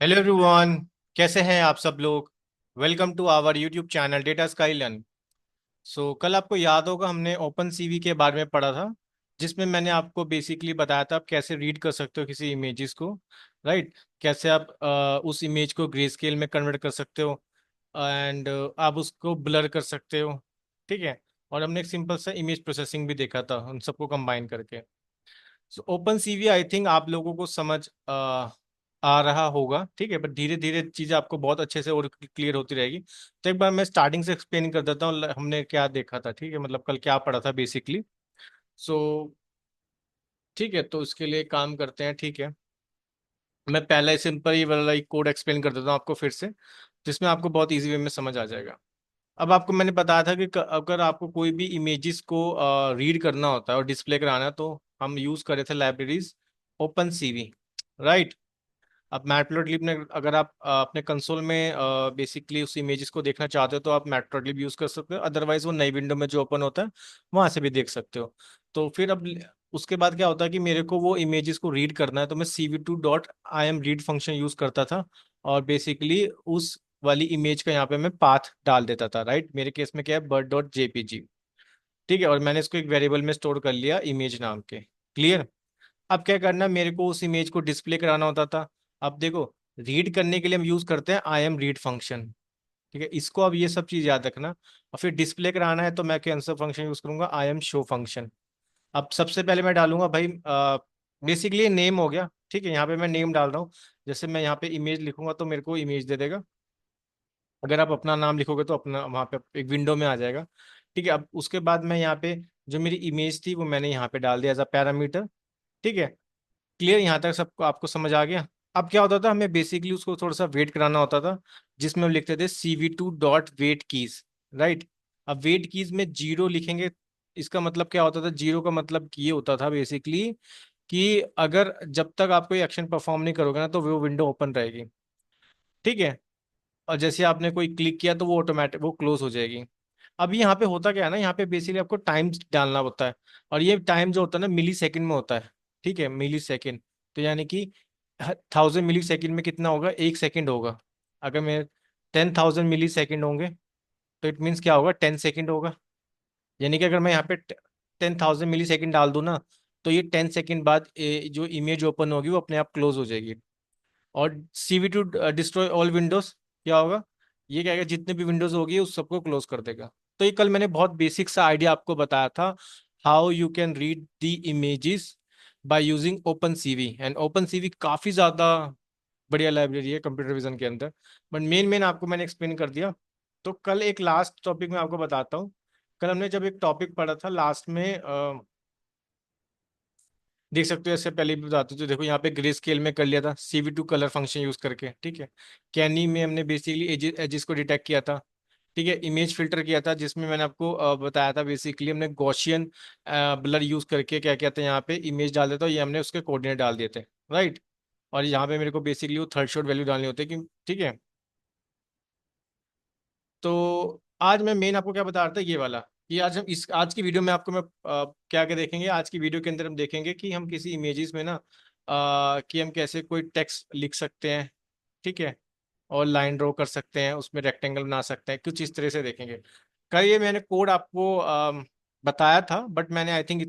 Hello everyone. कैसे हैं आप सब लोग। Welcome to our YouTube channel data Skylon. कल आपको याद होगा हमने ओपन सीवी के बारे में पढ़ा था, जिसमें मैंने आपको बेसिकली बताया था आप कैसे रीड कर सकते हो किसी इमेजेस को। राइट। कैसे आप उस इमेज को ग्रे स्केल में कन्वर्ट कर सकते हो एंड आप उसको ब्लर कर सकते हो। ठीक है। और हमने एक सिंपल सा इमेज प्रोसेसिंग भी देखा था उन सबको कंबाइन करके। ओपन सीवी आई थिंक आप लोगों को समझ आ रहा होगा। ठीक है, पर धीरे धीरे चीज़ें आपको बहुत अच्छे से और क्लियर होती रहेगी। तो एक बार मैं स्टार्टिंग से एक्सप्लेन कर देता हूँ हमने क्या देखा था। ठीक है, मतलब कल क्या पढ़ा था बेसिकली। सो ठीक है, तो इसके लिए काम करते हैं। ठीक है, मैं पहले सिंपल ही वाला एक कोड एक्सप्लेन कर देता हूँ आपको फिर से, जिसमें आपको बहुत इजी वे में समझ आ जाएगा। अब आपको मैंने बताया था कि अगर आपको कोई भी इमेजेस को रीड करना होता है और डिस्प्ले कराना है तो हम यूज करे थे लाइब्रेरीज ओपन सीवी। राइट। अब मैटप्लॉटलिब ने अगर आप अपने कंसोल में बेसिकली उस इमेजेस को देखना चाहते हो तो आप मैटप्लॉटलिब यूज कर सकते हो, अदरवाइज वो नई विंडो में जो ओपन होता है वहां से भी देख सकते हो। तो फिर अब उसके बाद क्या होता है कि मेरे को वो इमेजेस को रीड करना है तो मैं cv2.imread फंक्शन यूज करता था। और बेसिकली उस वाली इमेज का यहाँ पे मैं पाथ डाल देता था। राइट, मेरे केस में क्या है bird.jpg। ठीक है, और मैंने इसको एक वेरिएबल में स्टोर कर लिया इमेज नाम के। क्लियर। अब क्या करना, मेरे को उस इमेज को डिस्प्ले कराना होता था। अब देखो, रीड करने के लिए हम यूज करते हैं आई एम रीड फंक्शन। ठीक है, इसको अब ये सब चीज याद रखना। और फिर डिस्प्ले कराना है तो मैं क्या आंसर फंक्शन यूज करूंगा आई एम शो फंक्शन। अब सबसे पहले मैं डालूंगा भाई, बेसिकली नेम हो गया। ठीक है, यहाँ पे मैं नेम डाल रहा हूँ। जैसे मैं यहाँ पे इमेज लिखूंगा तो मेरे को इमेज दे देगा। अगर आप अपना नाम लिखोगे तो अपना वहाँ पे एक विंडो में आ जाएगा। ठीक है, अब उसके बाद मैं यहाँ पे जो मेरी इमेज थी वो मैंने यहाँ पे डाल दिया एज अ पैरामीटर। ठीक है। क्लियर, यहाँ तक सबको आपको समझ आ गया। अब क्या होता था, हमें बेसिकली उसको थोड़ा सा वेट कराना होता था, जिसमें हम लिखते थे cv2.wait कीज। राइट। अब वेट कीज में जीरो लिखेंगे। इसका मतलब क्या होता था, जीरो का मतलब ये होता था बेसिकली कि अगर जब तक आप कोई एक्शन परफॉर्म नहीं करोगे ना तो वो विंडो ओपन रहेगी। ठीक है। और जैसे आपने कोई क्लिक किया तो वो ऑटोमेटिक वो क्लोज हो जाएगी। अब यहाँ पे होता क्या है ना, यहाँ पे बेसिकली आपको टाइम डालना होता है। और ये टाइम जो होता है ना मिली सेकेंड में होता है। ठीक है, मिली सेकेंड। तो यानी कि 1000 मिली सेकेंड में कितना होगा, 1 सेकेंड होगा। अगर मैं 10,000 मिली सेकेंड होंगे तो इट मीन्स क्या होगा, 10 सेकेंड होगा। यानी कि अगर मैं यहाँ पे 10,000 मिली सेकेंड डाल दूँ ना तो ये 10 सेकेंड बाद जो इमेज ओपन होगी वो अपने आप क्लोज हो जाएगी। और cv2 डिस्ट्रॉय ऑल विंडोज क्या होगा, ये क्या है, जितने भी विंडोज होगी उस सबको क्लोज कर देगा। तो ये कल मैंने बहुत बेसिक सा आइडिया आपको बताया था, how you can read the images by using open CV. And open CV काफी ज्यादा बढ़िया लाइब्रेरी है कंप्यूटर विजन के अंदर। बट मेन मेन आपको मैंने एक्सप्लेन कर दिया। तो कल एक लास्ट टॉपिक में आपको बताता हूँ। कल हमने जब एक टॉपिक पढ़ा था लास्ट में, देख सकते हो ऐसे पहले भी बताते तो देखो यहाँ पे ग्रे स्केल में कर लिया था cv2 कलर फंक्शन यूज करके। ठीक है। कैनी में हमने बेसिकली एजेस को डिटेक्ट किया था। ठीक है, इमेज फिल्टर किया था जिसमें मैंने आपको बताया था बेसिकली हमने गॉसियन ब्लर यूज करके क्या किया था, यहाँ पे इमेज डाल देता ये हमने उसके कोऑर्डिनेट डाल दिए थे। राइट। और यहाँ पे मेरे को बेसिकली वो थर्ड शॉट वैल्यू डालनी होती है कि ठीक है। तो आज मैं मेन आपको क्या बता रहा था ये वाला, कि आज हम इस आज की वीडियो में आपको मैं क्या क्या देखेंगे आज की वीडियो के अंदर, हम देखेंगे कि हम किसी इमेजेस में ना कि हम कैसे कोई टेक्स्ट लिख सकते हैं। ठीक है। और लाइन ड्रॉ कर सकते हैं, उसमें रेक्टेंगल बना सकते हैं, कुछ इस तरह से देखेंगे। कल ये मैंने कोड आपको बताया था बट मैंने आई थिंक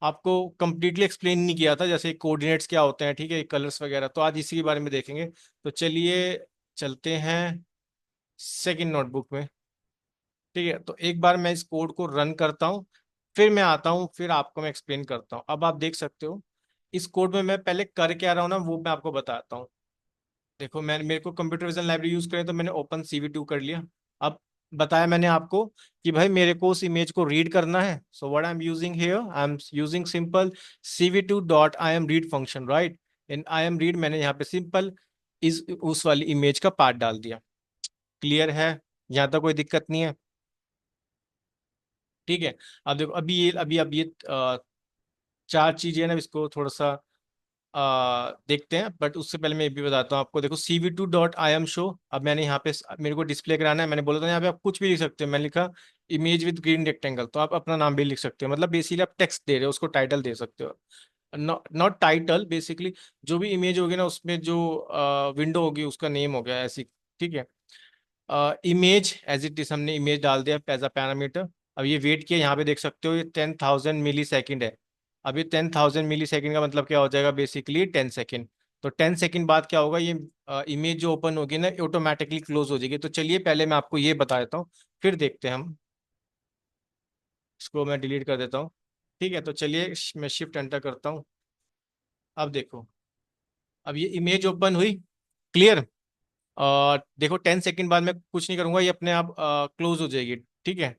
आपको कंप्लीटली एक्सप्लेन नहीं किया था, जैसे कोऑर्डिनेट्स क्या होते हैं, ठीक है, कलर्स वगैरह। तो आज इसी के बारे में देखेंगे। तो चलिए चलते हैं सेकंड नोटबुक में। ठीक है, तो एक बार मैं इस कोड को रन करता हूँ, फिर मैं आता हूँ, फिर आपको मैं एक्सप्लेन करता हूँ। अब आप देख सकते हो इस कोड में मैं पहले कर क्या रहा हूँ ना वो मैं आपको बताता हूँ। देखो, मैं मेरे को कंप्यूटर विजन लाइब्रेरी यूज करें तो मैंने ओपन cv2 कर लिया। अब बताया मैंने आपको कि भाई मेरे को उस इमेज को रीड करना है। So what I am using here, I am using simple cv2.imread function. Right. In I am read मैंने यहाँ पे सिंपल इस उस वाली इमेज का पार्ट डाल दिया। क्लियर है, यहाँ तक कोई दिक्कत नहीं है। ठीक है। अब देखो, अभी ये चार चीजें ना, इसको थोड़ा सा देखते हैं। बट उससे पहले मैं ये भी बताता हूँ आपको। देखो cv2.imshow, अब मैंने यहाँ पे मेरे को डिस्प्ले कराना है, मैंने बोला था यहाँ पे आप कुछ भी लिख सकते हो। मैंने लिखा इमेज विद ग्रीन रेक्टेंगल, तो आप अपना नाम भी लिख सकते हो, मतलब बेसिकली आप टेक्स्ट दे रहे हो, उसको टाइटल दे सकते हो। नॉट टाइटल बेसिकली, जो भी इमेज होगी ना उसमें जो विंडो होगी उसका नेम हो गया ऐसी। ठीक है, इमेज एज इट इज हमने इमेज डाल दिया एज अ पैरामीटर। अब ये वेट किया, यहाँ पे देख सकते हो ये 10,000 मिली सेकेंड है। अब ये 10,000 मिली सेकेंड का मतलब क्या हो जाएगा, बेसिकली 10 सेकेंड। तो 10 सेकेंड बाद क्या होगा, ये इमेज जो ओपन होगी ना ऑटोमेटिकली क्लोज हो जाएगी। तो चलिए पहले मैं आपको ये बता देता हूँ, फिर देखते हैं हम। इसको मैं डिलीट कर देता हूँ। ठीक है, तो चलिए मैं शिफ्ट एंटर करता हूँ। अब देखो, अब ये इमेज ओपन हुई, क्लियर। और देखो 10 सेकेंड बाद मैं कुछ नहीं करूंगा, ये अपने आप क्लोज हो जाएगी। ठीक है,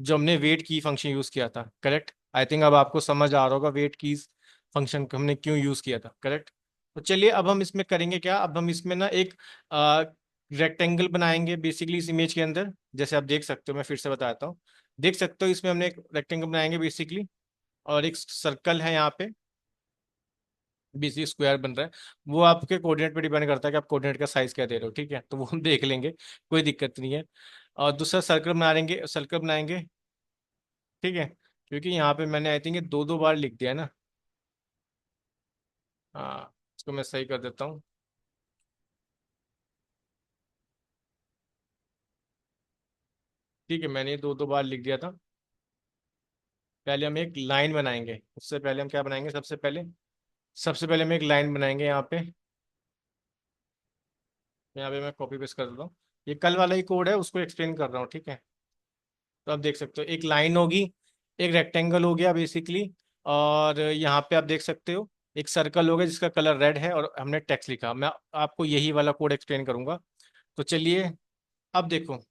जो हमने वेट की फंक्शन यूज किया था, करेक्ट। आई थिंक अब आपको समझ आ रहा होगा वेट की फंक्शन हमने क्यों यूज किया था, करेक्ट। तो चलिए अब हम इसमें करेंगे क्या, अब हम इसमें ना एक रेक्टेंगल बनाएंगे बेसिकली इस इमेज के अंदर। जैसे आप देख सकते हो, मैं फिर से बताता हूँ। देख सकते हो इसमें हमने एक रेक्टेंगल बनाएंगे बेसिकली, और एक सर्कल है यहाँ पे, बीसी स्क्वायर बन रहा है। वो आपके कोऑर्डिनेट पे डिपेंड करता है कि आप कोऑर्डिनेट का साइज क्या दे रहे हो। ठीक है, तो वो हम देख लेंगे, कोई दिक्कत नहीं है। और दूसरा सर्कल बनाएंगे। ठीक है, क्योंकि यहाँ पे मैंने आई थिंक दो दो बार लिख दिया है ना। हाँ, इसको मैं सही कर देता हूँ। ठीक है, मैंने दो दो बार लिख दिया था। पहले हम एक लाइन बनाएंगे, उससे पहले हम क्या बनाएंगे, सबसे पहले हम एक लाइन बनाएंगे यहाँ पे। यहाँ पे मैं कॉपी पेस्ट कर देता हूँ। ये कल वाला ही कोड है, उसको एक्सप्लेन कर रहा हूँ। ठीक है, तो आप देख सकते हो एक लाइन होगी, एक रेक्टेंगल हो गया बेसिकली, और यहाँ पे आप देख सकते हो एक सर्कल हो गया जिसका कलर रेड है, और हमने टेक्स्ट लिखा। मैं आपको यही वाला कोड एक्सप्लेन करूंगा। तो चलिए अब देखो,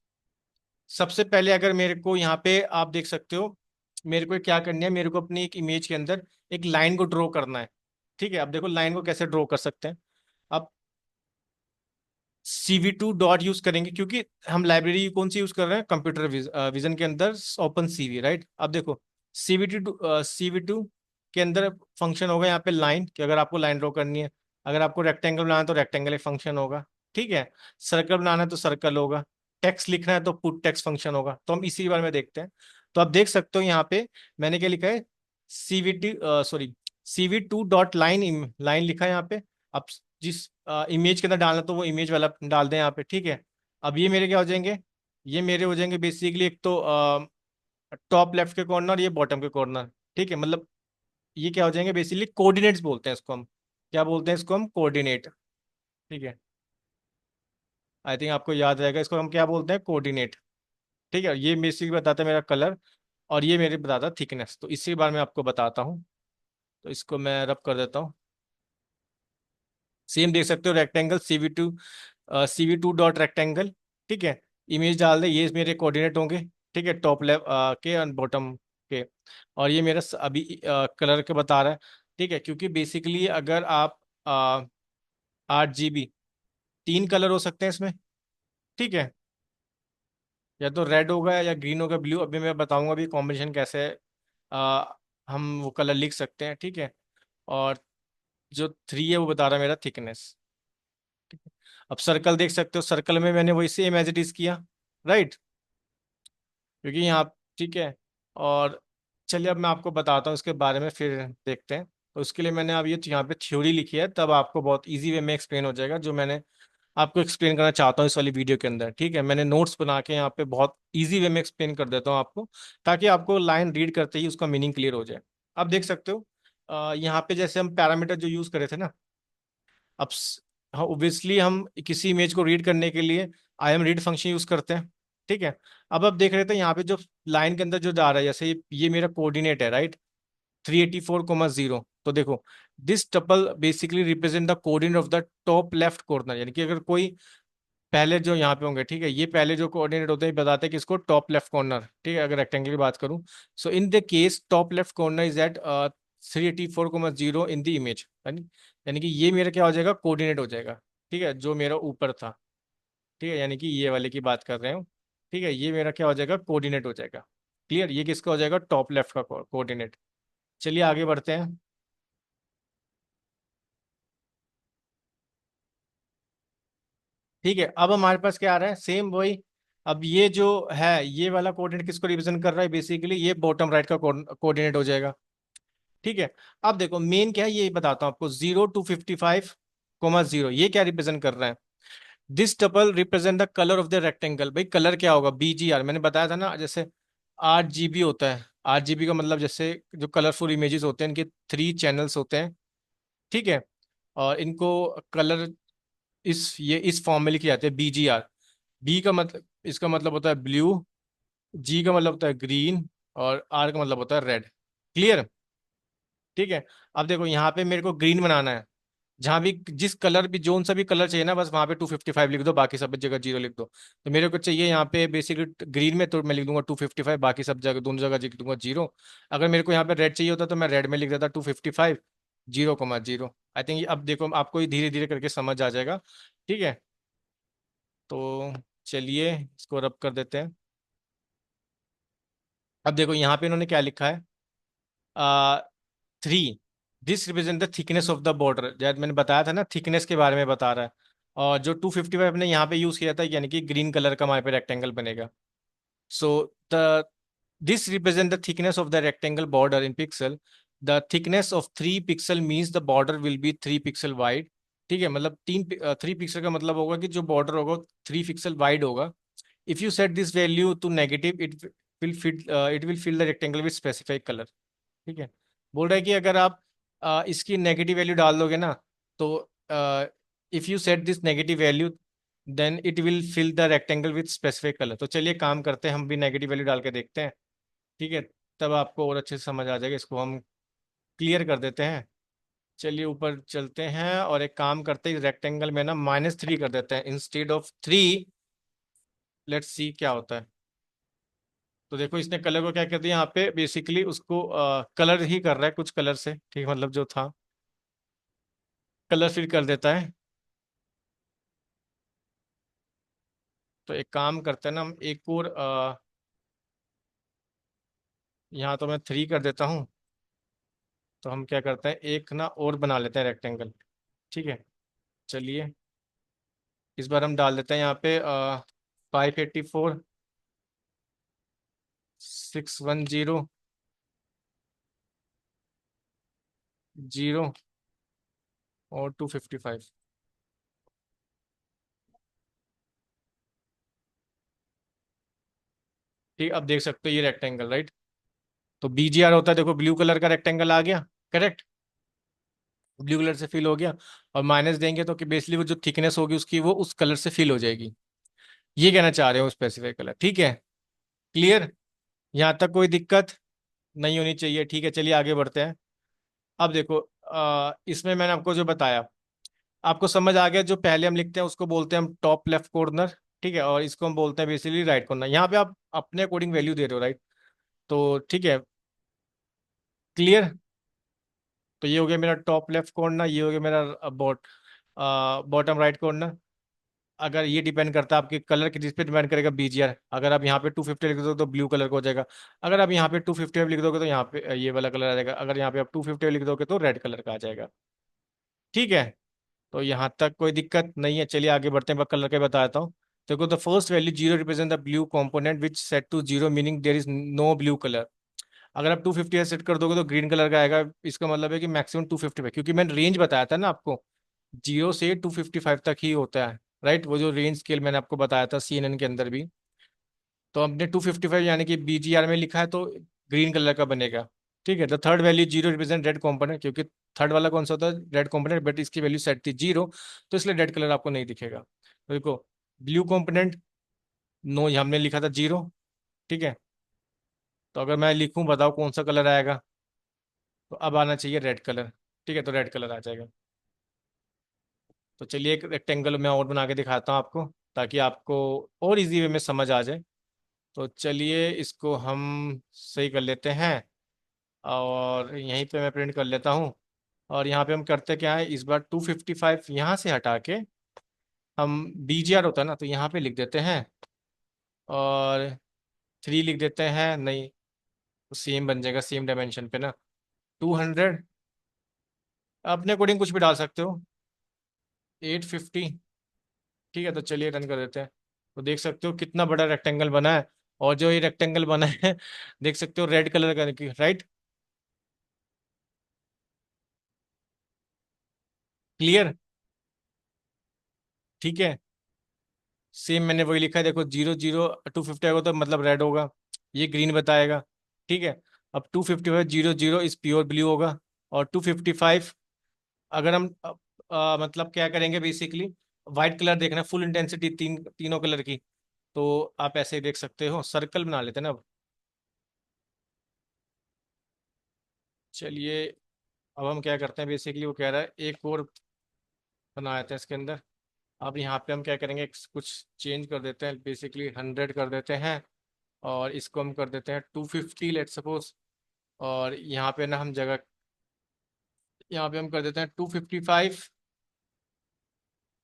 सबसे पहले अगर मेरे को यहाँ पे आप देख सकते हो, मेरे को क्या करनी है, मेरे को अपनी एक इमेज के अंदर एक लाइन को ड्रॉ करना है। ठीक है, अब देखो लाइन को कैसे ड्रॉ कर सकते हैं। अब CV2 डॉट यूज करेंगे, क्योंकि हम लाइब्रेरी कौन सी यूज कर रहे हैं, कंप्यूटर विजन के अंदर ओपन सीवी, राइट। अब देखो CV2 के अंदर फंक्शन होगा यहाँ पे लाइन, कि अगर आपको लाइन ड्रॉ करनी है। अगर आपको रेक्टेंगल बनाना है तो रेक्टेंगल एक फंक्शन होगा। ठीक है, सर्कल बनाना है तो सर्कल होगा, टेक्स्ट लिखना है तो पुट टेक्स्ट फंक्शन होगा। तो हम इसी बारे में देखते हैं। तो आप देख सकते हो यहाँ पे मैंने क्या लिखा है, CV2 डॉट लाइन लाइन लिखा है यहाँ पे। अब जिस इमेज के अंदर डालना तो वो इमेज वाला डाल दें यहाँ पे। ठीक है, अब ये मेरे क्या हो जाएंगे, ये मेरे हो जाएंगे बेसिकली एक तो टॉप लेफ्ट के कॉर्नर, ये बॉटम के कॉर्नर। ठीक है, मतलब ये क्या हो जाएंगे, बेसिकली कोऑर्डिनेट्स बोलते हैं इसको हम। क्या बोलते हैं इसको हम, कोऑर्डिनेट। ठीक है, आई थिंक आपको याद रहेगा, इसको हम क्या बोलते हैं, कोऑर्डिनेट। ठीक है, ये बेसिकली बताता है मेरा कलर, और ये मेरे बताता है थिकनेस। तो इसी बार मैं आपको बताता हूँ। तो इसको मैं रब कर देता हूँ। सेम देख सकते हो, रेक्टेंगल CV2 डॉट रेक्टेंगल। ठीक है, इमेज डाल दे, ये मेरे कोऑर्डिनेट होंगे। ठीक है, टॉप लेफ्ट के और बॉटम के। और ये मेरा अभी कलर के बता रहा है। ठीक है, क्योंकि बेसिकली अगर आप 8 GB, 3 कलर हो सकते हैं इसमें। ठीक है, या तो रेड होगा या ग्रीन होगा, ब्लू। अभी मैं बताऊंगा अभी कॉम्बिनेशन कैसे आ, हम वो कलर लिख सकते हैं। ठीक है, और जो 3 है वो बता रहा है मेरा थिकनेस। अब सर्कल देख सकते हो, सर्कल में मैंने वही सेम एज इट इज किया, राइट। क्योंकि यहाँ, ठीक है। और चलिए अब मैं आपको बताता हूँ इसके बारे में, फिर देखते हैं। तो उसके लिए मैंने अब ये यहाँ पे थ्योरी लिखी है, तब आपको बहुत इजी वे में एक्सप्लेन हो जाएगा जो मैंने आपको एक्सप्लेन करना चाहता हूँ इस वाली वीडियो के अंदर। ठीक है, मैंने नोट्स बना के यहाँ पे बहुत इजी वे में एक्सप्लेन कर देता हूँ आपको, ताकि आपको लाइन रीड करते ही उसका मीनिंग क्लियर हो जाए। अब देख सकते हो यहाँ पे जैसे हम पैरामीटर जो यूज करे थे ना, अब हाँ ऑब्वियसली हम किसी इमेज को रीड करने के लिए IM रीड फंक्शन यूज करते हैं। ठीक है, अब आप देख रहे थे यहाँ पे जो लाइन के अंदर जो जा रहा है, जैसे ये मेरा कोऑर्डिनेट है, राइट। 384,0। तो देखो, this tuple basically represent the coordinate of the top left corner. यानी कि अगर कोई पहले जो यहाँ पे होंगे, ठीक है, ये पहले जो कोऑर्डिनेट होते हैं बताते हैं कि इसको टॉप लेफ्ट कॉर्नर। ठीक है, अगर रेक्टेंगल की बात करूँ, so in the case top left corner is at 384,0 in the image. यानी यानी कि ये मेरा क्या हो जाएगा, कोऑर्डिनेट हो जाएगा। ठीक है, जो मेरा ऊपर था। ठीक है, यानी कि ये वाले की बात कर रहे हो। ठीक है, ये मेरा क्या हो जाएगा, कोऑर्डिनेट हो जाएगा। क्लियर, ये किसका हो जाएगा, टॉप लेफ्ट का कोऑर्डिनेट। चलिए आगे बढ़ते हैं। ठीक है, अब हमारे पास क्या आ रहा है, सेम वही। अब ये जो है, ये वाला कोऑर्डिनेट किसको रिप्रेजेंट कर रहा है, बेसिकली ये बॉटम राइट का कोऑर्डिनेट हो जाएगा। ठीक है। अब देखो मेन क्या है ये बताता हूँ आपको, 0 to 55, 0, ये क्या रिप्रेजेंट कर रहा है? This tuple represent the colour of the rectangle. भाई कलर क्या होगा? BGR, मैंने बताया था ना, जैसे 8 GB होता है। 8 GB का मतलब जैसे जो कलरफुल इमेजेस होते हैं इनके 3 चैनल्स होते हैं। ठीक है। और इनको कलर इस फॉर्म में लिखे जाते हैं BGR। बी का मतलब, इसका मतलब होता है ब्लू, जी का मतलब होता है ग्रीन, और आर का मतलब होता है रेड। क्लियर? ठीक है। अब देखो यहाँ पे मेरे को ग्रीन बनाना है। जहां भी जिस कलर भी जोन सा भी कलर चाहिए ना, बस वहां पे 255 लिख दो, बाकी सब जगह 0 लिख दो। तो मेरे को चाहिए यहाँ पे बेसिकली ग्रीन में, तो मैं लिख दूंगा 255, बाकी सब जगह दोनों जगह लिख दूंगा 0। अगर मेरे को यहाँ पे रेड चाहिए होता तो मैं रेड में लिख देता 255, 0,0। आई थिंक अब देखो आपको ये धीरे धीरे करके समझ आ जाएगा। ठीक है। तो चलिए इसको रब कर देते हैं। अब देखो यहाँ पे इन्होंने क्या लिखा है, 3, this represent the thickness of the border. जैसे मैंने बताया था ना, थिकनेस के बारे में बता रहा है। और जो 255 ने यहाँ पे यूज किया था, यानी कि ग्रीन कलर का हमारे पे रेक्टेंगल बनेगा। So the this represent the thickness of the rectangle border in pixel. The thickness of 3 pixel means the border will be 3 pixel wide. ठीक है, मतलब 3 पिक्सल का मतलब होगा कि जो बॉर्डर होगा 3 पिक्सल वाइड होगा। If you set this value to negative, it will fill the rectangle with specified colour. ठीक है। बोल रहा है कि अगर आप इसकी नेगेटिव वैल्यू डाल दोगे ना, तो if you set this negative value, then it will fill the rectangle with specific colour. तो चलिए काम करते हैं, हम भी नेगेटिव वैल्यू डाल के देखते हैं। ठीक है। तब आपको और अच्छे से समझ आ जाएगा, इसको हम क्लियर कर देते हैं। चलिए ऊपर चलते हैं और एक काम करते हैं, रेक्टेंगल में ना -3 कर देते हैं इंस्टेड ऑफ 3। लेट्स सी क्या होता है। तो देखो इसने कलर को क्या कर दिया, यहाँ पे बेसिकली उसको कलर ही कर रहा है कुछ कलर से। ठीक है, मतलब जो था कलर फिल कर देता है। तो एक काम करते हैं ना, हम एक और यहाँ तो मैं 3 कर देता हूँ। तो हम क्या करते हैं, एक ना और बना लेते हैं रेक्टेंगल। ठीक है। चलिए इस बार हम डाल देते हैं यहाँ पे 584, 610, 0 और 255। ठीक, अब देख सकते हो ये रेक्टेंगल, राइट? तो BGR होता है, देखो ब्लू कलर का रेक्टेंगल आ गया। करेक्ट। ब्लू कलर से फिल हो गया। और माइनस देंगे तो कि बेसिकली वो जो थिकनेस होगी उसकी, वो उस कलर से फिल हो जाएगी। ये कहना चाह रहे हो स्पेसिफिक कलर। ठीक है। क्लियर? यहाँ तक कोई दिक्कत नहीं होनी चाहिए। ठीक है, चलिए आगे बढ़ते हैं। अब देखो इसमें मैंने आपको जो बताया, आपको समझ आ गया। जो पहले हम लिखते हैं उसको बोलते हैं हम टॉप लेफ्ट कॉर्नर। ठीक है। और इसको हम बोलते हैं बेसिकली राइट कॉर्नर। यहाँ पे आप अपने अकॉर्डिंग वैल्यू दे रहे हो, राइट? तो ठीक है। क्लियर? तो ये हो गया मेरा टॉप लेफ्ट कॉर्नर, ये हो गया मेरा बॉटम राइट कॉर्नर। अगर ये डिपेंड करता है आपके कलर के, जिस पे डिपेंड करेगा BGR। अगर आप यहाँ पे 250 लिख दोगे तो ब्लू कलर का हो जाएगा। अगर आप यहाँ पे 250 लिख दोगे तो यहाँ पे ये वाला कलर आ जाएगा। अगर यहाँ पे आप 250 लिख दोगे तो रेड कलर का आ जाएगा। ठीक है। तो यहाँ तक कोई दिक्कत नहीं है। चलिए आगे बढ़ते हैं, मैं कलर के बताता हूँ। देखो the first value 0 represent the blue component which set to 0 meaning there is no blue colour. अगर आप 250 सेट कर दोगे तो ग्रीन कलर का आएगा। इसका मतलब है कि मैक्सिमम 255, क्योंकि मैंने रेंज बताया था ना आपको, 0 से 255 तक ही होता है। राइट, वो जो रेंज स्केल मैंने आपको बताया था CNN के अंदर भी। तो हमने 255 यानी कि BGR में लिखा है, तो ग्रीन कलर का बनेगा। ठीक है। The third value 0 represent red component, क्योंकि थर्ड वाला कौन सा होता है? रेड कॉम्पोनेंट, बट इसकी वैल्यू सेट थी 0, तो इसलिए रेड कलर आपको नहीं दिखेगा। तो देखो ब्लू कॉम्पोनेंट, नो, हमने लिखा था 0। ठीक है। तो अगर मैं लिखूं, बताओ कौन सा कलर आएगा? तो अब आना चाहिए रेड कलर। ठीक है, तो रेड कलर आ जाएगा। तो चलिए एक रेक्टेंगल मैं और बना के दिखाता हूँ आपको, ताकि आपको और इजी वे में समझ आ जाए। तो चलिए इसको हम सही कर लेते हैं, और यहीं पे मैं प्रिंट कर लेता हूँ। और यहाँ पे हम करते क्या है, इस बार 255 यहाँ से हटा के हम BGR होता है ना, तो यहाँ पे लिख देते हैं। और 3 लिख देते हैं, नहीं, सेम बन जाएगा, सेम डायमेंशन पे ना। 200, अपने अकॉर्डिंग कुछ भी डाल सकते हो। 850। ठीक है, तो चलिए रन कर देते हैं। तो देख सकते हो कितना बड़ा रेक्टेंगल बना है। और जो ये रेक्टेंगल बना है देख सकते हो रेड कलर का, राइट? क्लियर? ठीक है, सेम मैंने वही लिखा है, देखो 0 0 250 आएगा तो मतलब रेड होगा, ये ग्रीन बताएगा। ठीक है, अब 255 0 0 इस प्योर ब्लू होगा, और 255 अगर हम मतलब क्या करेंगे बेसिकली, वाइट कलर देखना, फुल इंटेंसिटी तीनों कलर की। तो आप ऐसे ही देख सकते हो, सर्कल बना लेते हैं ना अब। चलिए, अब हम क्या करते हैं बेसिकली, वो कह रहा है एक और बनाया था इसके अंदर। अब यहाँ पे हम क्या करेंगे, कुछ चेंज कर देते हैं, बेसिकली 100 कर देते हैं, और इसको हम कर देते हैं 250 लेट सपोज। और यहाँ पे ना हम जगह, यहाँ पे हम कर देते हैं 255,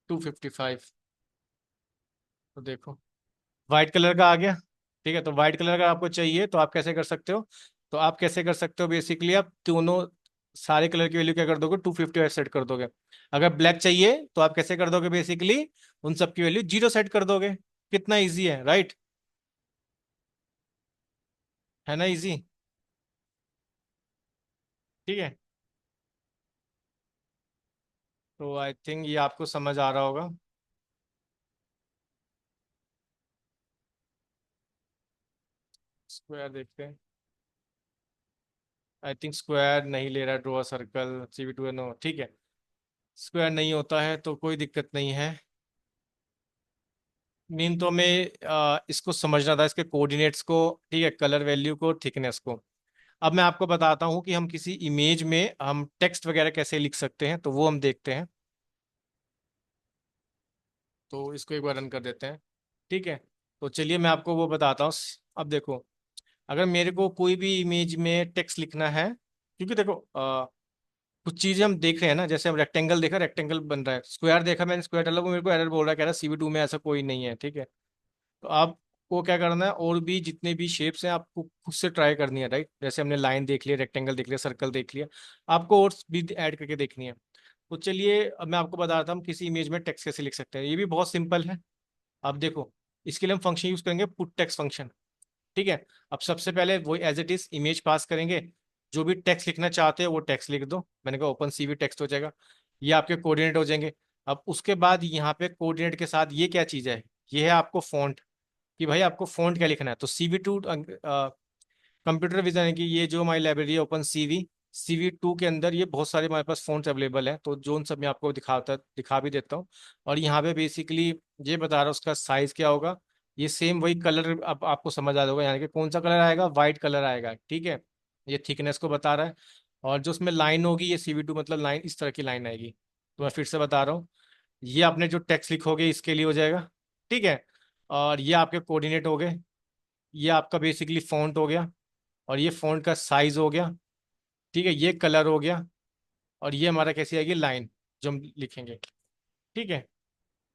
255। तो देखो वाइट कलर का आ गया। ठीक है, तो वाइट कलर का आपको चाहिए तो आप कैसे कर सकते हो, तो आप कैसे कर सकते हो बेसिकली, आप दोनों सारे कलर की वैल्यू क्या कर दोगे, 255 सेट कर दोगे। अगर ब्लैक चाहिए तो आप कैसे कर दोगे बेसिकली, उन सब की वैल्यू 0 सेट कर दोगे। कितना इजी है, राइट? है ना इजी? ठीक है, तो आई थिंक ये आपको समझ आ रहा होगा। स्क्वायर देखते हैं। आई थिंक स्क्वायर नहीं ले रहा, ड्रॉ सर्कल CV2 है, नो ठीक है। स्क्वायर नहीं होता है तो कोई दिक्कत नहीं है। मेन तो हमें इसको समझना था, इसके कोऑर्डिनेट्स को। ठीक है, कलर वैल्यू को, थिकनेस को। अब मैं आपको बताता हूँ कि हम किसी इमेज में हम टेक्स्ट वगैरह कैसे लिख सकते हैं, तो वो हम देखते हैं। तो इसको एक बार रन कर देते हैं। ठीक है, तो चलिए मैं आपको वो बताता हूँ। अब देखो, अगर मेरे को कोई भी इमेज में टेक्स्ट लिखना है, क्योंकि देखो कुछ चीजें हम देख रहे हैं ना, जैसे हम रेक्टेंगल देखा, रेक्टेंगल बन रहा है, स्क्वायर देखा मैंने, स्क्वायर डाला, वो मेरे को एरर बोल रहा है, कह रहा है CV2 में ऐसा कोई नहीं है। ठीक है, तो आपको क्या करना है, और भी जितने भी शेप्स हैं आपको खुद से ट्राई करनी है, राइट? जैसे हमने लाइन देख लिया, रेक्टेंगल देख लिया, सर्कल देख लिया, आपको और भी ऐड करके देखनी है। तो चलिए अब मैं आपको बताता हूँ किसी इमेज में टेक्स्ट कैसे लिख सकते हैं, ये भी बहुत सिंपल है। अब देखो, इसके लिए हम फंक्शन यूज करेंगे, पुट टेक्स्ट फंक्शन। ठीक है, अब सबसे पहले वही एज इट इज इमेज पास करेंगे, जो भी टेक्स्ट लिखना चाहते हो वो टेक्स्ट लिख दो, मैंने कहा ओपन CV टेक्स्ट हो जाएगा, ये आपके कोऑर्डिनेट हो जाएंगे। अब उसके बाद यहाँ पे कोऑर्डिनेट के साथ ये क्या चीज़ है, ये है आपको फॉन्ट, कि भाई आपको फॉन्ट क्या लिखना है। तो CV2 कंप्यूटर विजन है कि ये जो हमारी लाइब्रेरी है ओपन CV2 के अंदर ये बहुत सारे हमारे पास फ़ॉन्ट्स अवेलेबल हैं, तो जो उन सब मैं आपको दिखा भी देता हूँ। और यहाँ पे बेसिकली ये बता रहा हूँ उसका साइज़ क्या होगा। ये सेम वही कलर अब आपको समझ आ जाएगा, यानी कि कौन सा कलर आएगा, वाइट कलर आएगा। ठीक है, ये थिकनेस को बता रहा है। और जो उसमें लाइन होगी, ये CV2 मतलब लाइन, इस तरह की लाइन आएगी। तो मैं फिर से बता रहा हूँ, ये आपने जो टेक्स्ट लिखोगे इसके लिए हो जाएगा। ठीक है, और ये आपके कोऑर्डिनेट हो गए, ये आपका बेसिकली फॉन्ट हो गया, और ये फॉन्ट का साइज हो गया। ठीक है, ये कलर हो गया, और ये हमारा कैसी आएगी, लाइन जो हम लिखेंगे। ठीक है,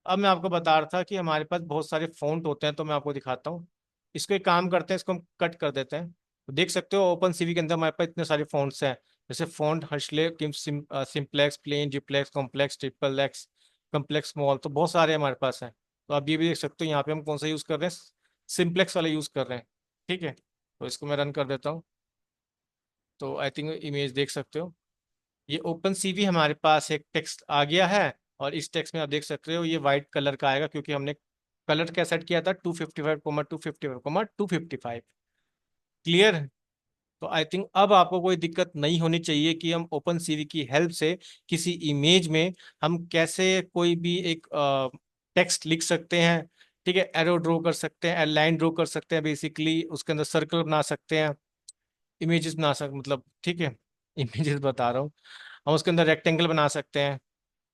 अब मैं आपको बता रहा था कि हमारे पास बहुत सारे फॉन्ट होते हैं, तो मैं आपको दिखाता हूँ। इसको एक काम करते हैं, इसको हम कट कर देते हैं। तो देख सकते हो ओपन CV के अंदर हमारे पास इतने सारे फॉन्ट्स हैं, जैसे font Hershey, simplex, plain, duplex, complex, triple x, complex, small, तो बहुत सारे हमारे पास हैं। तो आप ये भी देख सकते हो, यहाँ पे हम कौन सा यूज़ कर रहे हैं, सिंप्लेक्स वाला यूज़ कर रहे हैं। ठीक है, तो इसको मैं रन कर देता हूँ। तो आई थिंक इमेज देख सकते हो, ये ओपन CV हमारे पास एक टेक्स्ट आ गया है। और इस टेक्स्ट में आप देख सकते हो ये वाइट कलर का आएगा, क्योंकि हमने कलर क्या सेट किया था, 255 255 क्लियर? तो आई थिंक अब आपको कोई दिक्कत नहीं होनी चाहिए कि हम ओपन CV की हेल्प से किसी इमेज में हम कैसे कोई भी एक टेक्स्ट लिख सकते हैं। ठीक है, एरो ड्रॉ कर सकते हैं, लाइन ड्रॉ कर सकते हैं, बेसिकली उसके अंदर सर्कल बना सकते हैं, इमेजेस बना सकते, मतलब ठीक है इमेजेस बता रहा हूँ, हम उसके अंदर रेक्टेंगल बना सकते हैं।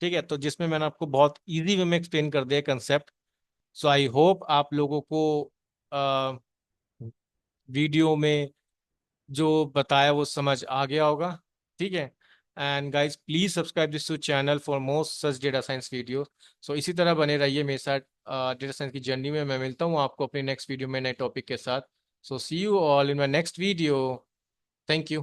ठीक है, तो जिसमें मैंने आपको बहुत इजी वे में एक्सप्लेन कर दिया कंसेप्ट। सो आई होप आप लोगों को वीडियो में जो बताया वो समझ आ गया होगा। ठीक है, and guys please subscribe this to channel for more such data science video. So इसी तरह बने रहिए मेरे साथ डेटा साइंस की जर्नी में। मैं मिलता हूँ आपको अपने नेक्स्ट वीडियो में नए टॉपिक के साथ। So see you all in my next video. Thank you.